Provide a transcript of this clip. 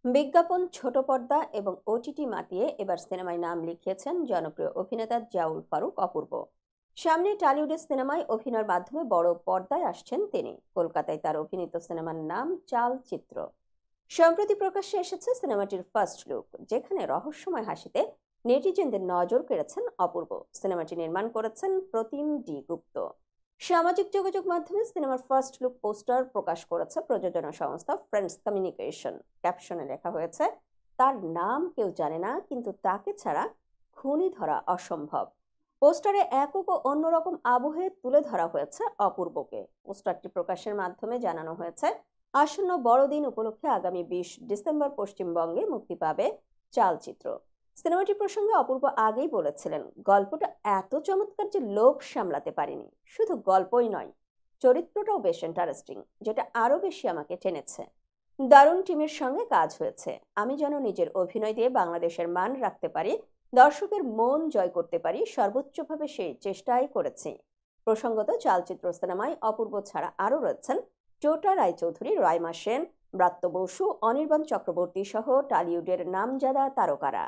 বিজ্ঞাপন, ছোট পর্দা এবং ওটিটি মাতিয়ে এবার সিনেমায় নাম লিখিয়েছেন জনপ্রিয় অভিনেতা জিয়াউল ফারুক অপূর্ব। সামনে টলিউডের সিনেমায় অভিনয়ের মাধ্যমে বড় পর্দায় আসছেন তিনি। কলকাতায় তার অভিনীত সিনেমার নাম চালচিত্র। সম্প্রতি প্রকাশ্যে এসেছে সিনেমাটির ফার্স্ট লুক, যেখানে রহস্যময় হাসিতে নেটিজেনদের নজর কেড়েছেন অপূর্ব। সিনেমাটি নির্মাণ করেছেন প্রতিম ডি গুপ্ত। সামাজিক যোগাযোগ মাধ্যমে সিনেমার ফার্স্ট লুক পোস্টার প্রকাশ করেছে প্রযোজনা সংস্থা ফ্রেন্ডস কমিউনিকেশন। ক্যাপশনে লেখা হয়েছে, তার নাম কেউ জানে না, কিন্তু তাকে ছাড়া খুনি ধরা অসম্ভব। পোস্টারে একক ও অন্যরকম আবহে তুলে ধরা হয়েছে অপূর্বকে। পোস্টারটি প্রকাশের মাধ্যমে জানানো হয়েছে, আসন্ন বড়দিন উপলক্ষে আগামী 20 ডিসেম্বর পশ্চিমবঙ্গে মুক্তি পাবে চালচিত্র। সিনেমাটি প্রসঙ্গে অপূর্ব আগেই বলেছিলেন, গল্পটা এত চমৎকার যে লোভ সামলাতে পারিনি। শুধু গল্পই নয়, চরিত্রটাও বেশ ইন্টারেস্টিং, যেটা আরো বেশি আমাকে টেনেছে। দারুণ টিমের সঙ্গে কাজ হয়েছে। আমি যেন নিজের অভিনয় দিয়ে বাংলাদেশের মান রাখতে পারি, দর্শকের মন জয় করতে পারি, সর্বোচ্চভাবে সেই চেষ্টাই করেছি। প্রসঙ্গত, চালচিত্র সিনেমায় অপূর্ব ছাড়া আরও রয়েছেন টোটা রায়চৌধুরী, রাইমা সেন, ব্রাত্য বসু, অনির্বাণ চক্রবর্তী সহ টলিউডের নামজাদা তারকারা।